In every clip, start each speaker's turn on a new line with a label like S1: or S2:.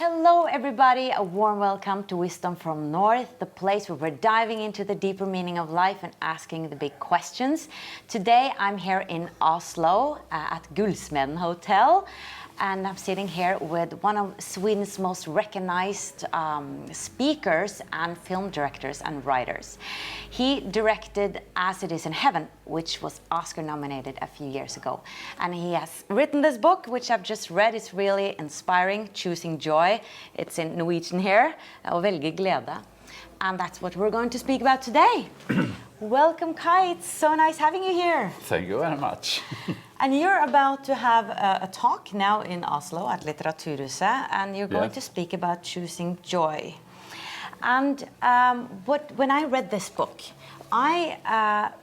S1: Hello everybody, a warm welcome to Wisdom from North, the place where we're diving into the deeper meaning of life and asking the big questions. Today I'm here in Oslo at Gullsmeden Hotel, and I'm sitting here with one of Sweden's most recognized speakers and film directors and writers. He directed As It Is in Heaven, which was Oscar nominated a few years ago. And he has written this book, which I've just read. It's really inspiring, Choosing Joy. It's in Norwegian here, Å velge glede. And that's what we're going to speak about today. Welcome, Kai. It's so nice having you here.
S2: Thank you very much.
S1: And you're about to have a talk now in Oslo at Litteraturhuset, and you're going to speak about choosing joy. And when I read this book, I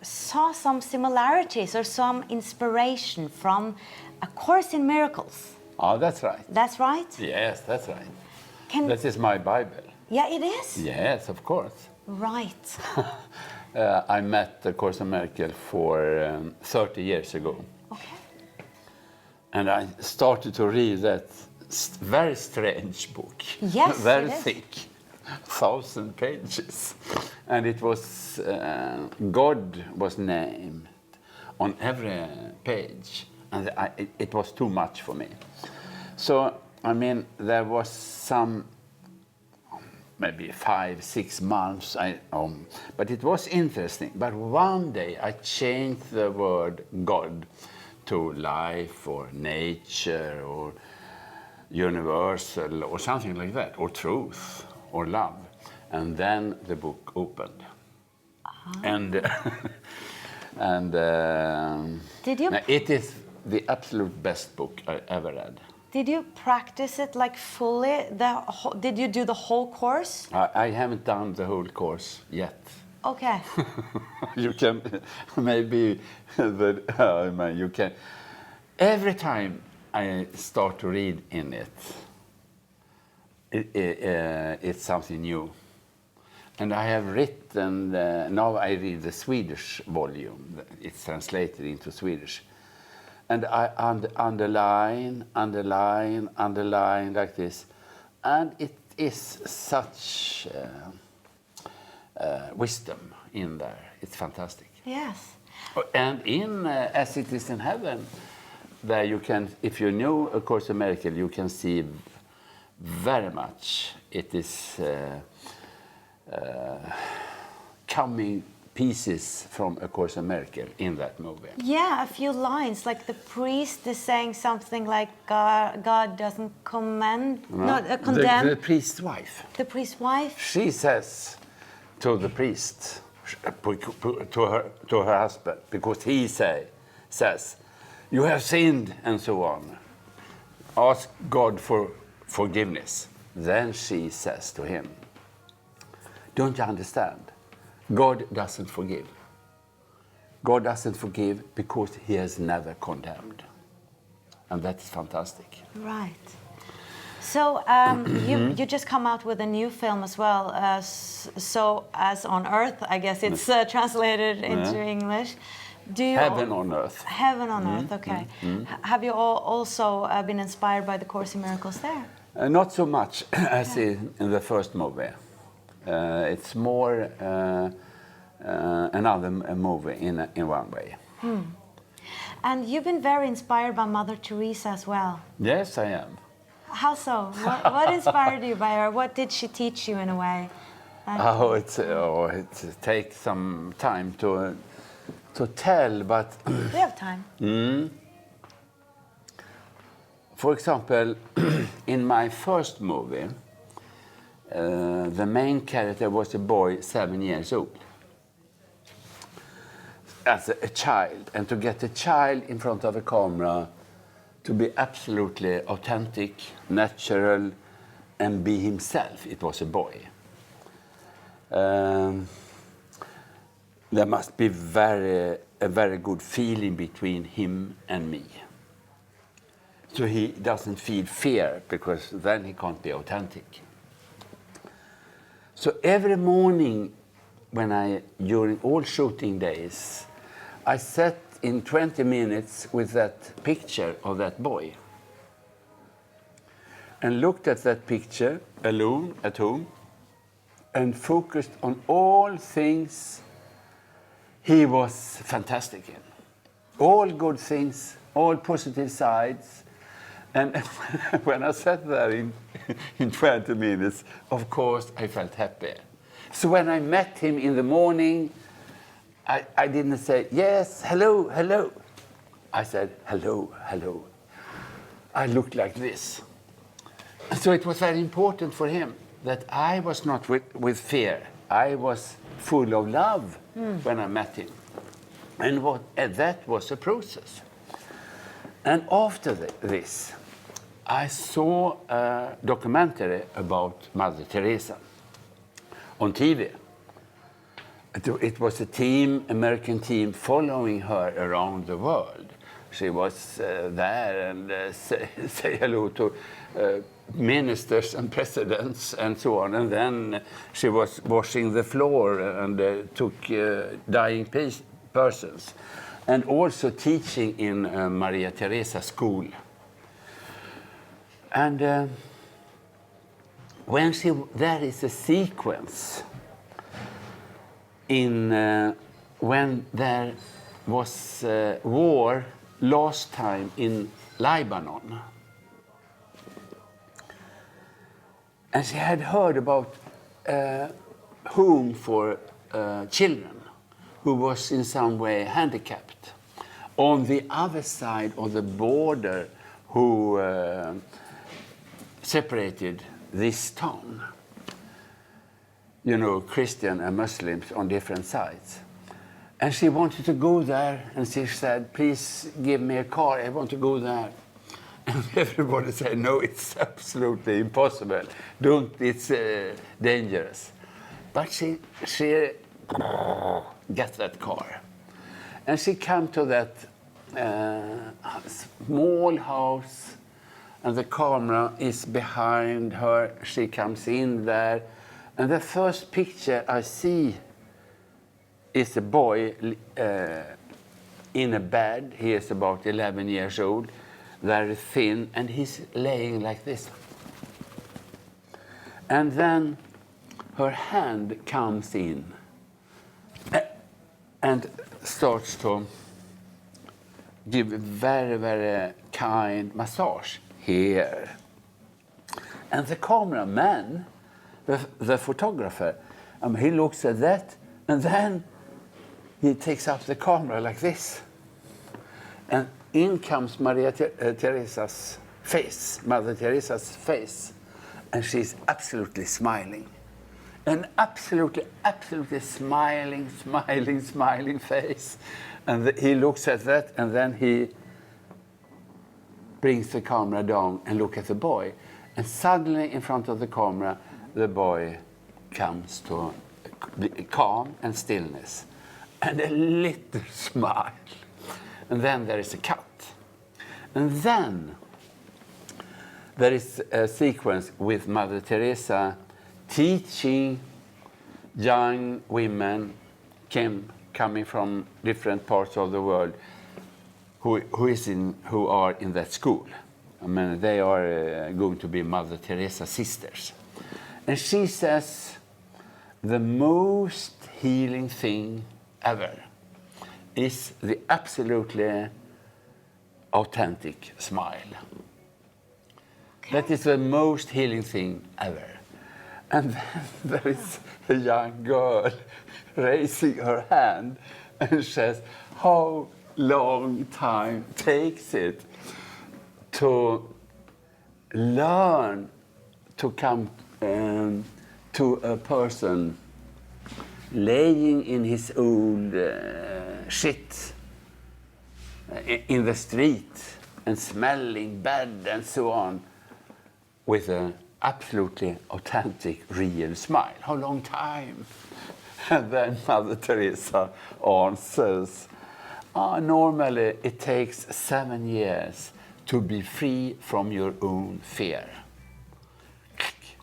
S1: saw some similarities or some inspiration from A Course in Miracles.
S2: Oh, that's right.
S1: That's right?
S2: Yes, that's right.
S1: That
S2: is my Bible.
S1: Yeah, it is?
S2: Yes, of course.
S1: Right.
S2: I met A Course in Miracles for 30 years ago.
S1: Okay.
S2: And I started to read that very strange book.
S1: Yes,
S2: very thick, 1,000 pages. And it was, God was named on every page. And it was too much for me. So, I mean, there was some, maybe 5-6 months, but it was interesting. But one day I changed the word God to life or nature or universal or something like that, or truth or love. And then the book opened. And
S1: Did you?
S2: It is the absolute best book I ever read.
S1: Did you practice it like fully? Did you do the whole course?
S2: I haven't done the whole course yet.
S1: Okay.
S2: You can maybe, you can. Every time I start to read in it's something new. And I have written, now I read the Swedish volume. It's translated into Swedish. And I underline like this. And it is such wisdom in there. It's fantastic.
S1: Yes.
S2: And in As It Is in Heaven, there you can, if you know A Course in Miracles, you can see very much it is coming pieces from A Course in Miracles in that movie.
S1: Yeah, a few lines, like the priest is saying something like God doesn't condemn.
S2: The priest's wife.
S1: The priest's wife?
S2: She says to the priest, to her husband, because he says, you have sinned and so on. Ask God for forgiveness. Then she says to him, don't you understand? God doesn't forgive. God doesn't forgive because he has never condemned. And that's fantastic.
S1: Right. So you just come out with a new film as well. So As on Earth, I guess it's translated into English.
S2: Heaven on Earth.
S1: Heaven on Earth, okay. Have you also been inspired by the Course in Miracles there?
S2: Not so much as in the first movie. It's more another movie in one way.
S1: And you've been very inspired by Mother Teresa as well.
S2: Yes, I am.
S1: How so? What inspired you by her? What did she teach you in a way?
S2: It takes some time to tell, but...
S1: We have time.
S2: For example, in my first movie, the main character was a boy 7 years old. As a child. And to get a child in front of a camera to be absolutely authentic, natural, and be himself, it was a boy. There must be a very good feeling between him and me. So he doesn't feel fear, because then he can't be authentic. So every morning, during all shooting days, I sat in 20 minutes with that picture of that boy. and looked at that picture alone at home and focused on all things he was fantastic in. All good things, all positive sides. And when I sat there in 20 minutes, of course, I felt happy. So when I met him in the morning, I didn't say, yes, hello, hello. I said, hello, hello. I looked like this. So it was very important for him that I was not with fear. I was full of love when I met him. And that was a process. And after this, I saw a documentary about Mother Teresa on TV. It was a team, American team, following her around the world. She was there and say hello to ministers and presidents and so on. And then she was washing the floor and took dying persons. And also teaching in Maria Teresa school. And there is a sequence in when there was war last time in Lebanon. And she had heard about home for children who was in some way handicapped. On the other side of the border who separated this town. You know, Christian and Muslims on different sides. And she wanted to go there, and she said, please give me a car, I want to go there. And everybody said, no, it's absolutely impossible. Don't, it's dangerous. But she got that car. And she came to that small house, and the camera is behind her. She comes in there, and the first picture I see is a boy in a bed. He is about 11 years old, very thin, and he's laying like this. And then her hand comes in and starts to give a very, very kind massage here. And the cameraman, the photographer, he looks at that, and then he takes up the camera like this. And in comes Maria Teresa's face, Mother Teresa's face, and she's absolutely smiling. An absolutely smiling face. And he looks at that, and then he brings the camera down and look at the boy. And suddenly, in front of the camera, the boy comes to calm and stillness. And a little smile. And then there is a cut. And then there is a sequence with Mother Teresa teaching young women coming from different parts of the world who are in that school. I mean, they are going to be Mother Teresa sisters. And she says, the most healing thing ever is the absolutely authentic smile. Okay. That is the most healing thing ever. And then there is a young girl raising her hand and says, how long time takes it to learn to come to a person laying in his old shit in the street and smelling bad and so on with an absolutely authentic, real smile. How long time? And then Mother Teresa answers, normally it takes 7 years to be free from your own fear.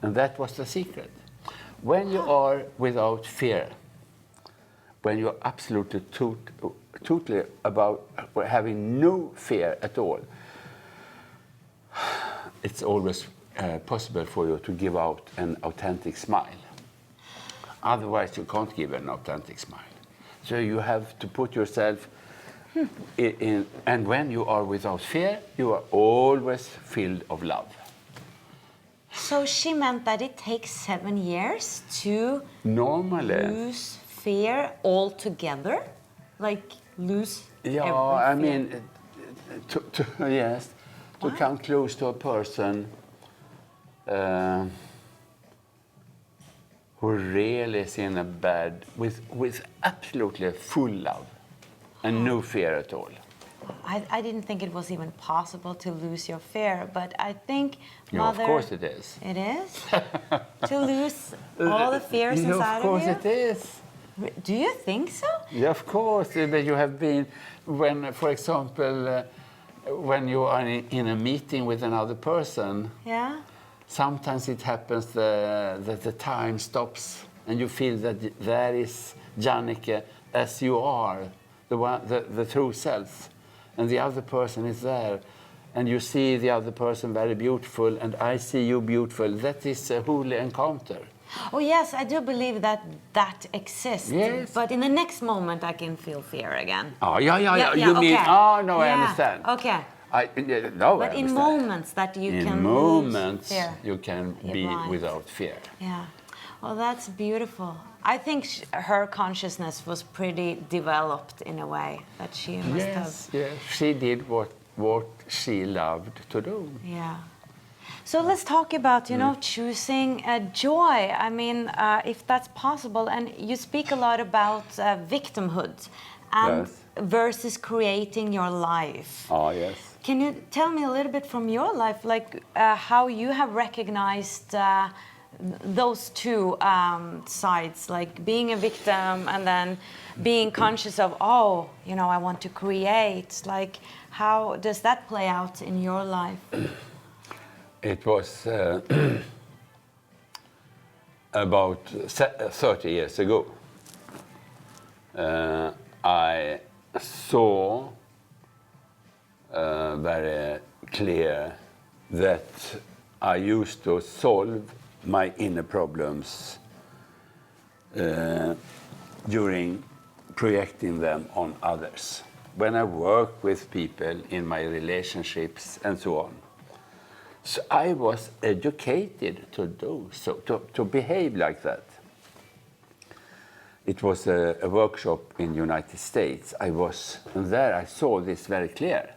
S2: And that was the secret. When you are without fear, when you're absolutely totally about having no fear at all, it's always possible for you to give out an authentic smile. Otherwise, you can't give an authentic smile. So you have to put yourself in, and when you are without fear, you are always filled of love.
S1: So she meant that it takes 7 years to
S2: Normally,
S1: lose fear altogether? Like lose
S2: yeah,
S1: every
S2: I
S1: fear?
S2: mean, yes, to come close to a person who really is in a bad, with absolutely full love and no fear at all.
S1: I didn't think it was even possible to lose your fear, but I think,
S2: Yeah,
S1: Mother...
S2: of course it is.
S1: It is? To lose all the fears
S2: Yeah,
S1: inside
S2: of course
S1: you?
S2: it is.
S1: Do you think so?
S2: Yeah, of course. That you have been, when, for example, when you are in a meeting with another person,
S1: Yeah?
S2: sometimes it happens that the time stops and you feel that there is Jannecke as you are, the true self, and the other person is there, and you see the other person very beautiful, and I see you beautiful. That is a holy encounter.
S1: Oh yes, I do believe that that exists.
S2: Yes.
S1: But in the next moment I can feel fear again.
S2: Oh, yeah.
S1: Yeah,
S2: You mean,
S1: okay.
S2: oh, no, I
S1: Yeah,
S2: understand.
S1: okay.
S2: No,
S1: But
S2: I
S1: in
S2: understand.
S1: moments that you
S2: In
S1: can
S2: moments,
S1: lose fear.
S2: you can
S1: Yeah,
S2: be
S1: right.
S2: without fear.
S1: Yeah. Well, that's beautiful. I think her consciousness was pretty developed in a way that she must have.
S2: Yes, she did what she loved to do.
S1: Yeah. So let's talk about, you know, choosing joy. I mean, if that's possible. And you speak a lot about victimhood and
S2: Yes.
S1: versus creating your life.
S2: Oh, yes.
S1: Can you tell me a little bit from your life, like how you have recognized those two sides, like being a victim and then being conscious of, oh, you know, I want to create. Like, how does that play out in your life?
S2: It was about 30 years ago. I saw very clear that I used to solve my inner problems during projecting them on others. When I work with people in my relationships and so on. So I was educated to do so, to behave like that. It was a workshop in the United States. And there I saw this very clear.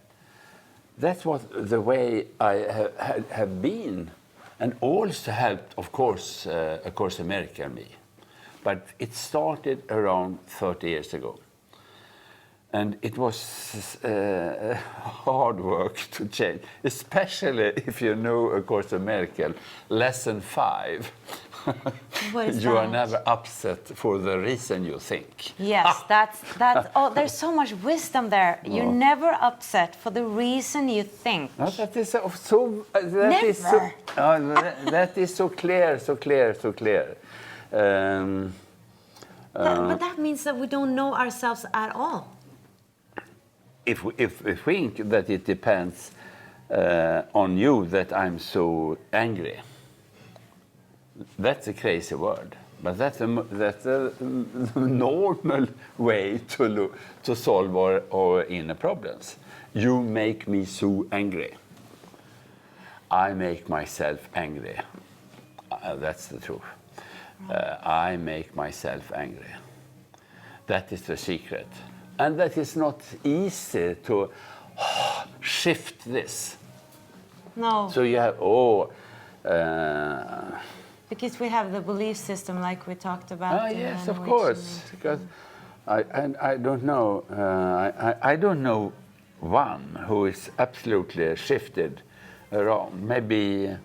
S2: That was the way I have been, and also helped, of course, America me. But it started around 30 years ago. And it was hard work to change, especially if you know, of course, American, lesson 5.
S1: What is
S2: you
S1: that?
S2: are never upset for the reason you think.
S1: Yes, that's oh, there's so much wisdom there. You're never upset for the reason you think.
S2: No, that is so that is so,
S1: Never.
S2: that is so clear, so clear, so clear.
S1: But that means that we don't know ourselves at all.
S2: If we think that it depends on you that I'm so angry, that's a crazy word. But that's a normal way to solve our inner problems. You make me so angry. I make myself angry. That's the truth. I make myself angry. That is the secret. And that is not easy to shift this.
S1: No.
S2: So you have,
S1: Because we have the belief system like we talked about.
S2: yes, of course. Because I don't know, I don't know one who is absolutely shifted around. Maybe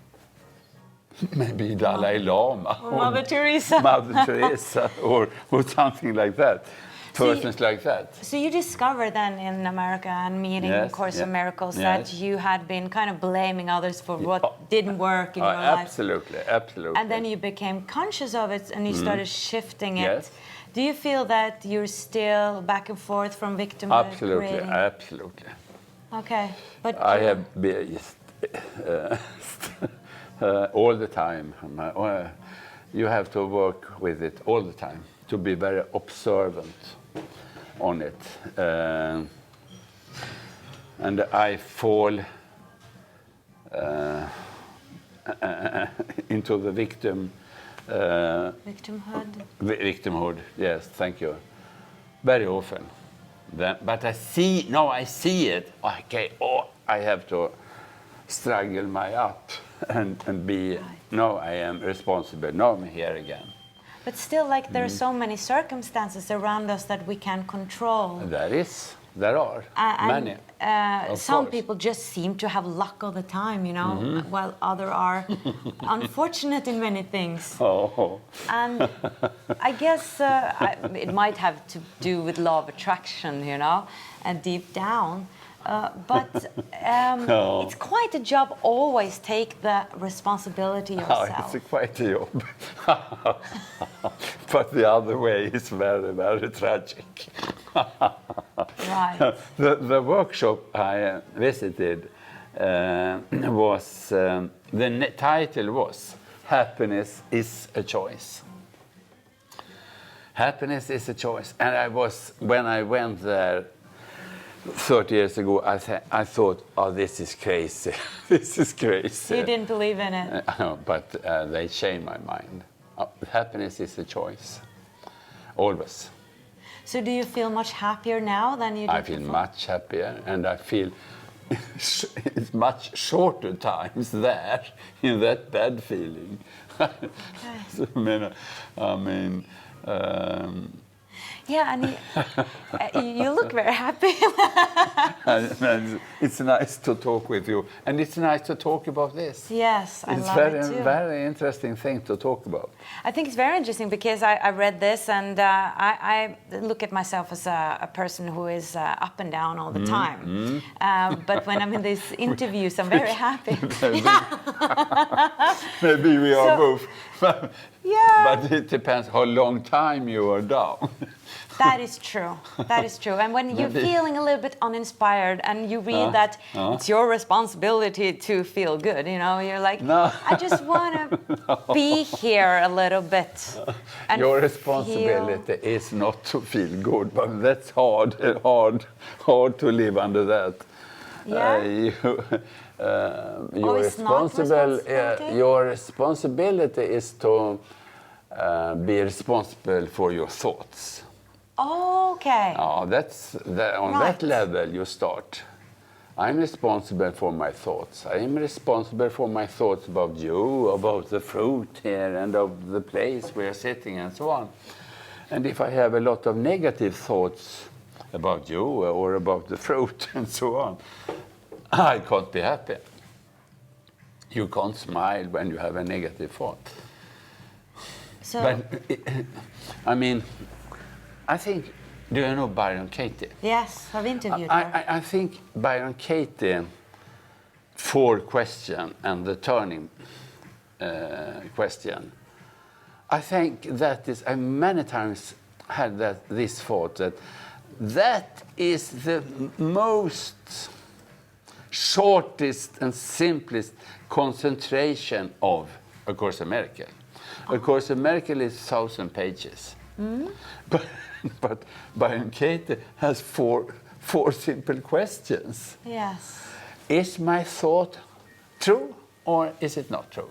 S2: Dalai Lama.
S1: Or Mother Teresa.
S2: Mother Teresa or something like that. Persons like that.
S1: So you discovered then in America and meeting Course of Miracles that you had been kind of blaming others for what didn't work in your life.
S2: Absolutely, absolutely.
S1: And then you became conscious of it and you started shifting it.
S2: Yes.
S1: Do you feel that you're still back and forth from victimhood?
S2: Absolutely, absolutely.
S1: Okay, but
S2: I have been, all the time. You have to work with it all the time to be very observant on it. And I fall into the
S1: Victimhood.
S2: Victimhood, yes, thank you. Very often. But I see it. Okay, I have to struggle my up and be, no, I am responsible. No, I'm here again.
S1: But still, like, there are so many circumstances around us that we can't control.
S2: There are many.
S1: Some
S2: course.
S1: people just seem to have luck all the time, you know, while others are unfortunate in many things.
S2: Oh.
S1: And I guess it might have to do with law of attraction, you know, and deep down. But it's quite a job. Always take the responsibility yourself.
S2: It's quite a job. But the other way is very, very tragic.
S1: Right.
S2: The workshop I visited was, the title was Happiness is a Choice. Happiness is a choice. And when I went there 30 years ago, I thought, oh, this is crazy. This is crazy.
S1: You didn't believe in it.
S2: But they changed my mind. Happiness is a choice. Always.
S1: So do you feel much happier now than you did
S2: I feel
S1: before?
S2: much happier, and I feel it's much shorter times there in that bad feeling. So, I mean
S1: yeah, and you look very happy.
S2: and it's nice to talk with you, and it's nice to talk about this.
S1: Yes, I
S2: it's
S1: love
S2: very,
S1: it too.
S2: very interesting thing to talk about.
S1: I think it's very interesting because I read this and I look at myself as a person who is up and down all the time. But when I'm in these interviews, I'm very happy.
S2: Maybe we are both.
S1: Yeah.
S2: But it depends how long time you are down.
S1: That is true. That is true. And when you're feeling a little bit uninspired and you read that it's your responsibility to feel good, you know, you're like, I just want to be here a little bit. And
S2: your responsibility is not to feel good, but that's hard to live under that.
S1: Yeah.
S2: Your responsibility is to be responsible for your thoughts.
S1: Okay.
S2: On that level you start. I'm responsible for my thoughts. I'm responsible for my thoughts about you, about the fruit here, and of the place we're sitting, and so on. And if I have a lot of negative thoughts about you or about the fruit and so on, I can't be happy. You can't smile when you have a negative thought.
S1: So,
S2: But, I mean, I think, do you know Byron Katie?
S1: yes, I've interviewed her.
S2: I think Byron Katie, 4 question and the turning question, I think that is, I many times had this thought that is the most shortest and simplest concentration of A Course in Miracles. A Course in Miracles is 1,000 pages. But Byron Katie has 4 simple questions.
S1: Yes.
S2: Is my thought true or is it not true?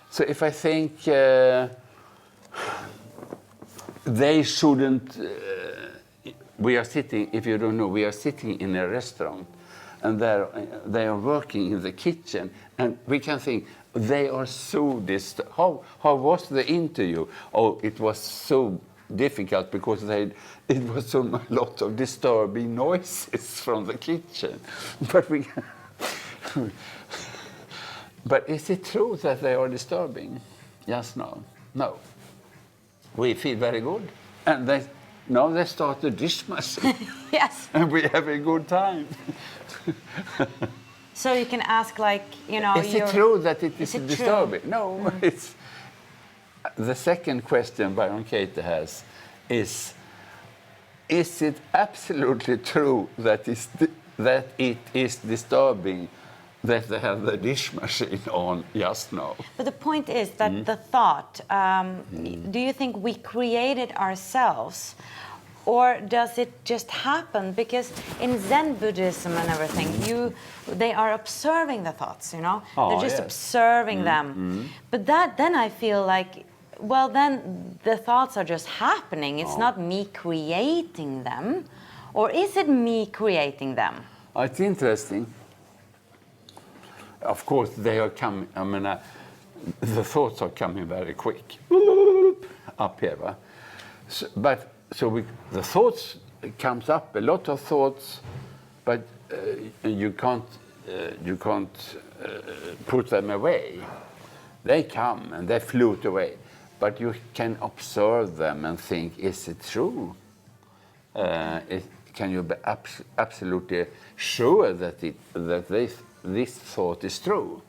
S2: So if I think they shouldn't, we are sitting, if you don't know, we are sitting in a restaurant and they are working in the kitchen, and we can think they are so disturbed. How was the interview? Oh, it was so difficult because it was so a lot of disturbing noises from the kitchen. But is it true that they are disturbing? Yes, no. No. We feel very good, and they start the dishwashing.
S1: Yes.
S2: And we have a good time.
S1: So you can ask, like, you know,
S2: is it true that it is disturbing?
S1: True?
S2: No, it's the second question Byron Katie has is it absolutely true that it is disturbing that they have the dish machine on just now.
S1: But the point is that the thought, do you think we create it ourselves? Or does it just happen? Because in Zen Buddhism and everything, they are observing the thoughts, you know? They're just observing them. But then I feel like, well, then the thoughts are just happening. It's not me creating them. Or is it me creating them?
S2: It's interesting. Of course, they are coming, I mean, the thoughts are coming very quick. Up here, right? So the thoughts comes up, a lot of thoughts, but you can't put them away. They come and they float away, but you can observe them and think, is it true? Can you be absolutely sure that this thought is true?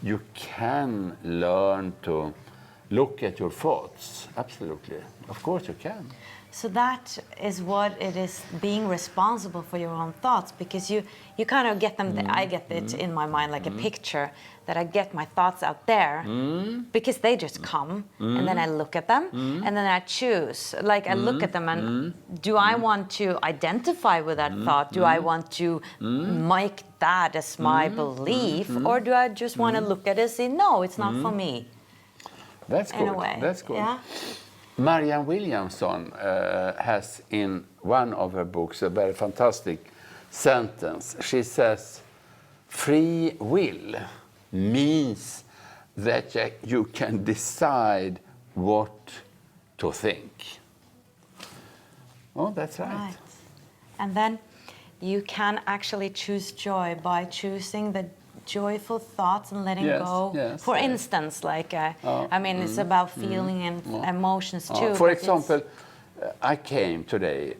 S2: You can learn to look at your thoughts, absolutely. Of course you can.
S1: So that is what it is, being responsible for your own thoughts, because you kind of get them, I get it in my mind like a picture, that I get my thoughts out there, because they just come, and then I look at them, and then I choose. Like I look at them and do I want to identify with that thought? Do I want to make that as my belief? Or do I just want to look at it and say, no, it's not for me?
S2: That's good.
S1: In a way.
S2: That's good.
S1: Yeah?
S2: Marianne Williamson has in one of her books a very fantastic sentence. She says, free will means that you can decide what to think. Oh, that's right.
S1: And then you can actually choose joy by choosing the joyful thoughts and letting go.
S2: Yes,
S1: for instance, like, I mean, it's about feeling and emotions too.
S2: For example, I came today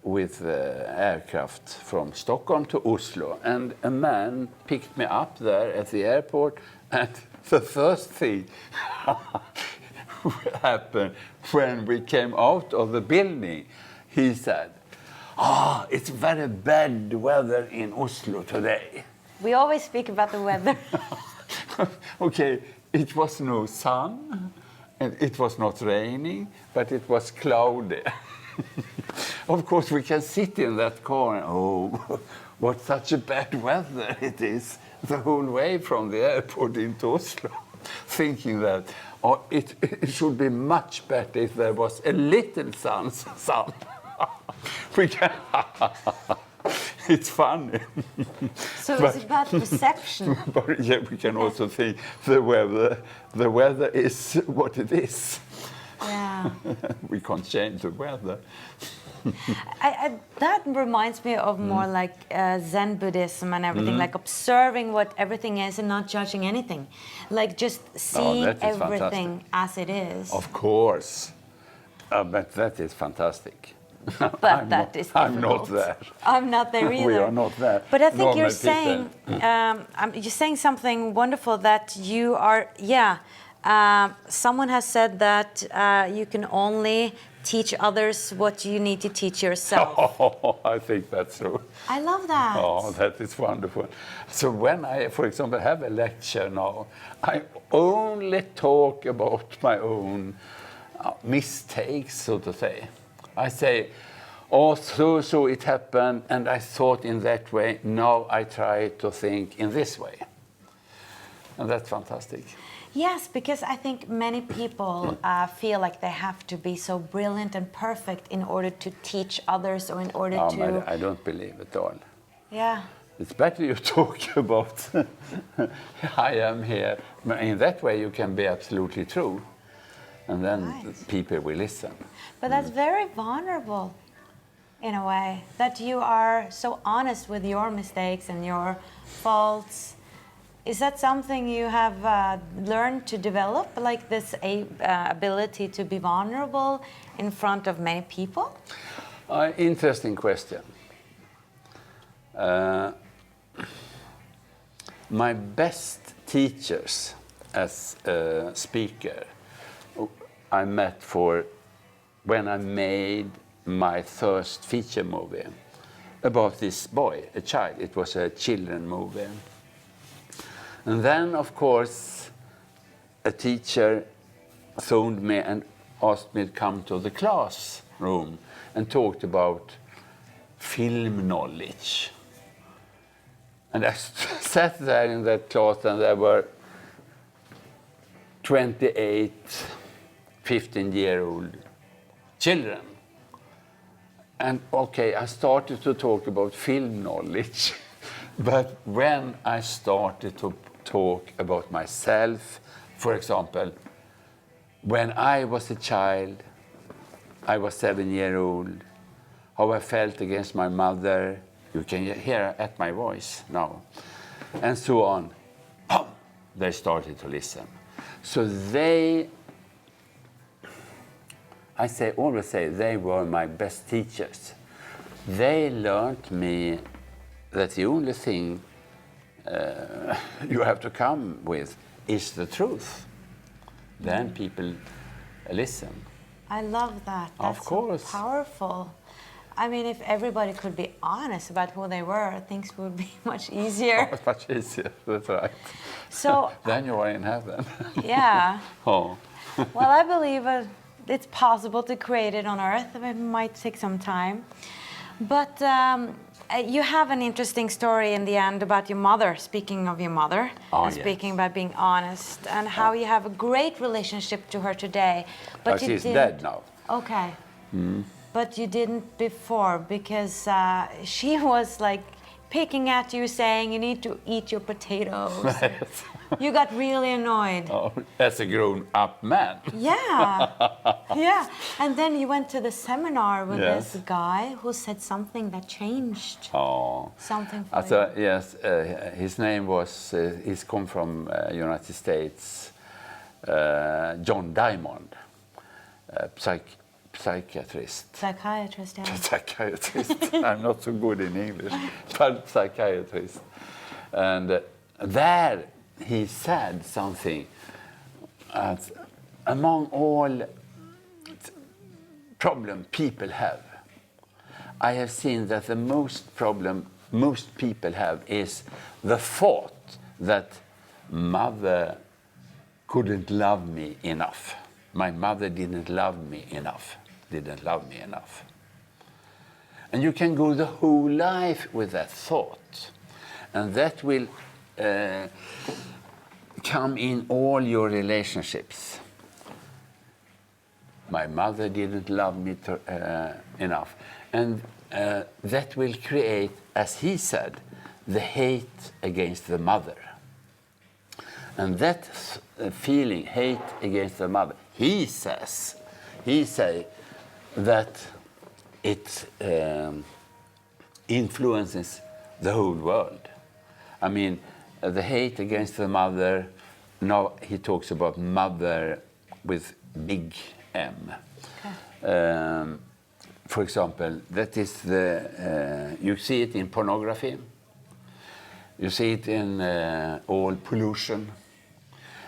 S2: with aircraft from Stockholm to Oslo, and a man picked me up there at the airport, and the first thing happened when we came out of the building. He said, it's very bad weather in Oslo today.
S1: We always speak about the weather.
S2: Okay, it was no sun, and it was not raining, but it was cloudy. Of course, we can sit in that car and, what such a bad weather it is the whole way from the airport into Oslo, thinking that it should be much better if there was a little sun. We can It's funny.
S1: So it's about perception.
S2: But yeah, we can also think the weather is what it is.
S1: Yeah.
S2: We can't change the weather.
S1: That reminds me of more like Zen Buddhism and everything, like observing what everything is and not judging anything. Like just seeing everything as it is.
S2: Of course. But that is fantastic.
S1: But that is difficult.
S2: I'm not there.
S1: I'm not there either.
S2: We are not there.
S1: But I think you're saying something wonderful, that you are, someone has said that you can only teach others what you need to teach yourself.
S2: Oh, I think that's true.
S1: I love that.
S2: Oh, that is wonderful. So when I, for example, have a lecture now, I only talk about my own mistakes, so to say. I say, so it happened, and I thought in that way. Now I try to think in this way. And that's fantastic.
S1: Yes, because I think many people feel like they have to be so brilliant and perfect in order to teach others, or in order to...
S2: I don't believe it all.
S1: Yeah.
S2: It's better you talk about, I am here. In that way you can be absolutely true. And then people will listen.
S1: But that's very vulnerable, in a way, that you are so honest with your mistakes and your faults. Is that something you have learned to develop, like this ability to be vulnerable in front of many people?
S2: Interesting question. My best teachers as a speaker I met when I made my first feature movie about this boy, a child. It was a children movie. And then, of course, a teacher phoned me and asked me to come to the classroom and talked about film knowledge. And I sat there in that class, and there were 28, 15-year-old children. And okay, I started to talk about film knowledge. But when I started to talk about myself, for example, when I was a child, I was 7-year-old, how I felt against my mother, you can hear at my voice now, and so on, they started to listen. So they, always say, they were my best teachers. They learned me that the only thing you have to come with is the truth. Then people listen.
S1: I love that. That's
S2: Of course.
S1: so powerful. I mean, if everybody could be honest about who they were, things would be much easier.
S2: Oh, much easier, that's right.
S1: So
S2: then you are in heaven.
S1: yeah.
S2: Oh.
S1: Well, I believe it's possible to create it on Earth. It might take some time. But you have an interesting story in the end about your mother, speaking of your mother, and speaking about being honest, and how you have a great relationship to her today. But
S2: she's dead now.
S1: Okay. But you didn't before, because she was like picking at you, saying you need to eat your potatoes. You got really annoyed.
S2: Oh, as a grown-up man.
S1: Yeah, yeah. And then you went to the seminar with
S2: Yes.
S1: this guy who said something that changed something for
S2: Also,
S1: you.
S2: yes, his name was, he's come from United States, John Diamond, psychiatrist.
S1: Psychiatrist, yeah.
S2: Psychiatrist. I'm not so good in English, but psychiatrist. And there he said something. Among all problem people have, I have seen that the most problem most people have is the thought that mother couldn't love me enough. My mother didn't love me enough. And you can go the whole life with that thought. And that will come in all your relationships. My mother didn't love me enough. And that will create, as he said, the hate against the mother. And that feeling, hate against the mother, he say that it influences the whole world. I mean, the hate against the mother, now he talks about mother with big M. Okay. For example, that is you see it in pornography, you see it in all pollution,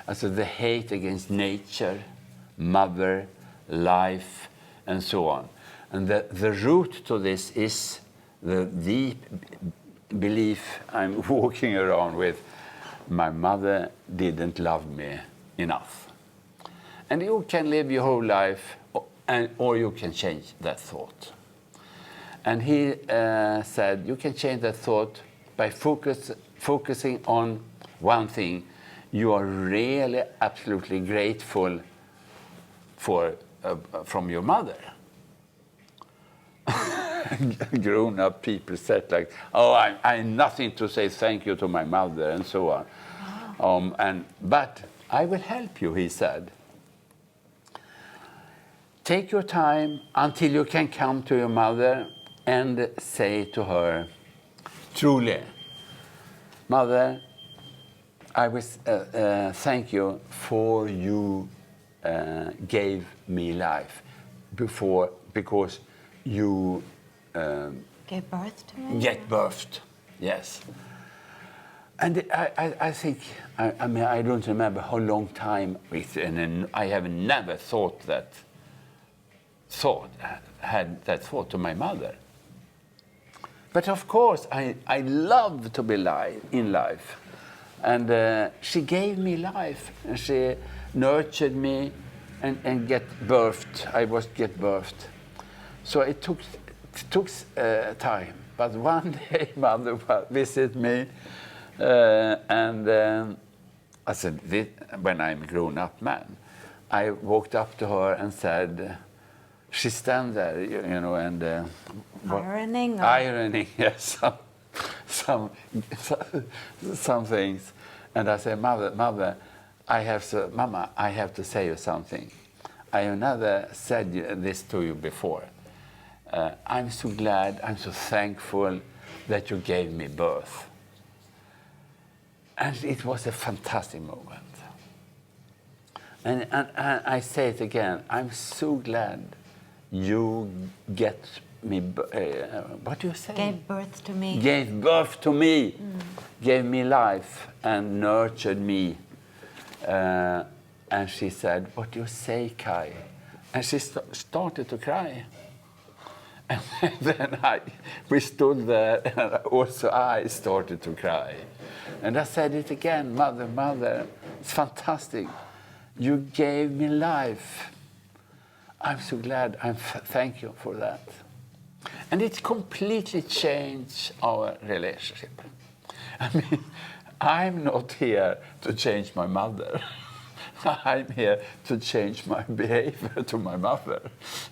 S2: also the hate against nature, mother, life, and so on. And the root to this is the deep belief I'm walking around with, my mother didn't love me enough. And you can live your whole life, or you can change that thought. And he said you can change that thought by focusing on one thing you are really absolutely grateful for from your mother. Grown-up people said like, oh, I have nothing to say thank you to my mother, and so on. Wow. But I will help you, he said. Take your time until you can come to your mother and say to her, truly, Mother, I was thank you for you gave me life because you
S1: gave birth to me?
S2: Get birthed, yes. And I think, I mean, I don't remember how long time and I have never had that thought to my mother. But of course, I love to be in life. And she gave me life, and she nurtured me and get birthed. I was get birthed. So it took time. But one day mother visited me, and I said, when I'm a grown-up man, I walked up to her and said, she stand there, you know, and
S1: Ironing?
S2: Ironing, yes, some things. And I said, Mama, I have to say you something. I have never said this to you before. I'm so glad, I'm so thankful that you gave me birth. And it was a fantastic moment. And I say it again, I'm so glad you get me, what do you say?
S1: Gave birth to me.
S2: Gave birth to me, gave me life and nurtured me. And she said, what do you say, Kai? And she started to cry. And then we stood there, and also I started to cry. And I said it again, Mother, it's fantastic. You gave me life. I'm so glad, thank you for that. And it completely changed our relationship. I mean, I'm not here to change my mother. I'm here to change my behavior to my mother.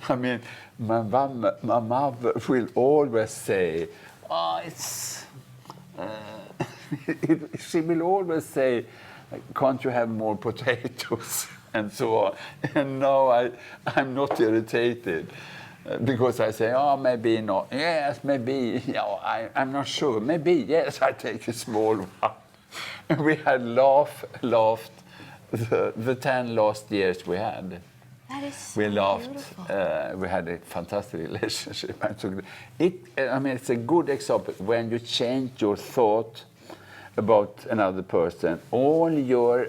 S2: I mean, my mother will always say, she will always say, can't you have more potatoes? And so on. And now I'm not irritated because I say, maybe not. Yes, maybe. I'm not sure. Maybe, yes, I take a small one. And we had laughed the 10 last years we had.
S1: That is so
S2: we laughed.
S1: Beautiful.
S2: We had a fantastic relationship. It's a good example. When you change your thought about another person, all your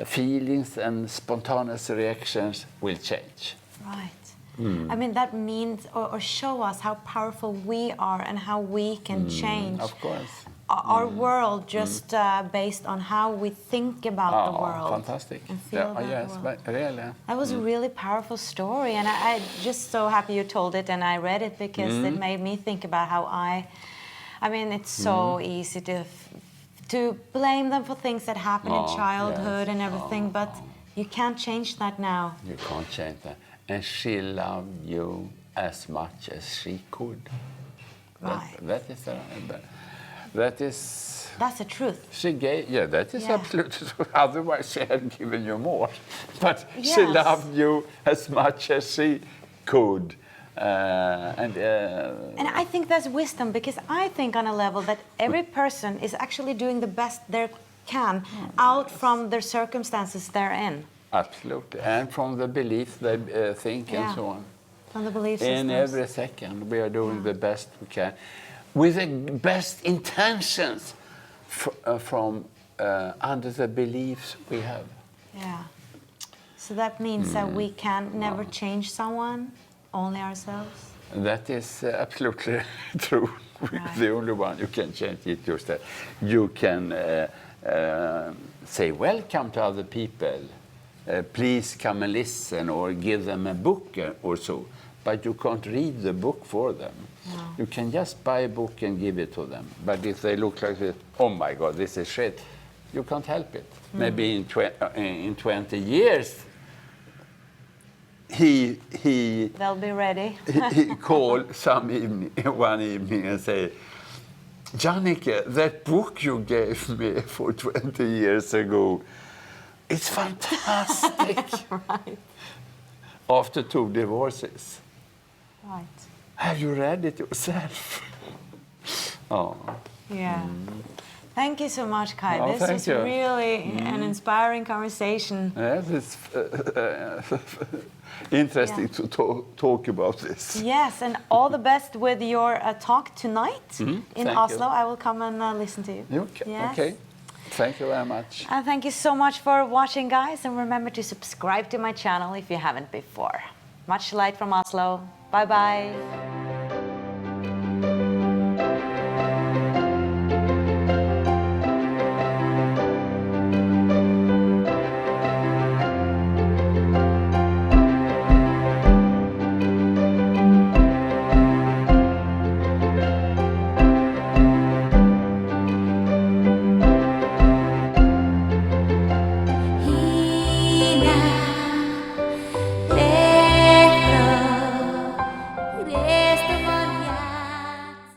S2: feelings and spontaneous reactions will change.
S1: Right. I mean, that means, or show us how powerful we are and how we can change.
S2: Of course.
S1: Our world just based on how we think about the world.
S2: Fantastic.
S1: And feel that
S2: yes,
S1: world.
S2: but really.
S1: That was a really powerful story, and I'm just so happy you told it and I read it because it made me think about how I mean, it's so easy to blame them for things that happened in childhood and everything, but you can't change that now.
S2: You can't change that. And she loved you as much as she could.
S1: Right. That's the truth.
S2: She gave, that is absolutely true. Otherwise she had given you more. But
S1: Yes.
S2: she loved you as much as she could. And
S1: I think that's wisdom, because I think on a level that every person is actually doing the best they can out from their circumstances they're in.
S2: Absolutely. And from the beliefs they think and so on.
S1: From the belief systems.
S2: In every second we are doing the best we can. With the best intentions from under the beliefs we have.
S1: Yeah. So that means that we can never change someone, only ourselves.
S2: That is absolutely true.
S1: Right.
S2: The only one you can change it yourself. You can say welcome to other people. Please come and listen, or give them a book or so. But you can't read the book for them. No. You can just buy a book and give it to them. But if they look like this, oh my God, this is shit, you can't help it. Maybe in 20 years,
S1: They'll be ready.
S2: he called one evening and say, Jannecke, that book you gave me for 20 years ago, it's fantastic.
S1: Right.
S2: After 2 divorces.
S1: Right.
S2: Have you read it yourself?
S1: Yeah. Thank you so much, Kai.
S2: Oh,
S1: this was really an inspiring conversation.
S2: Yes, it's interesting to talk about this.
S1: Yes, and all the best with your talk tonight in Oslo.
S2: You.
S1: I will come and listen to you.
S2: Okay.
S1: Yes.
S2: Okay. Thank you very much.
S1: And thank you so much for watching, guys. And remember to subscribe to my channel if you haven't before. Much light from Oslo. Bye-bye.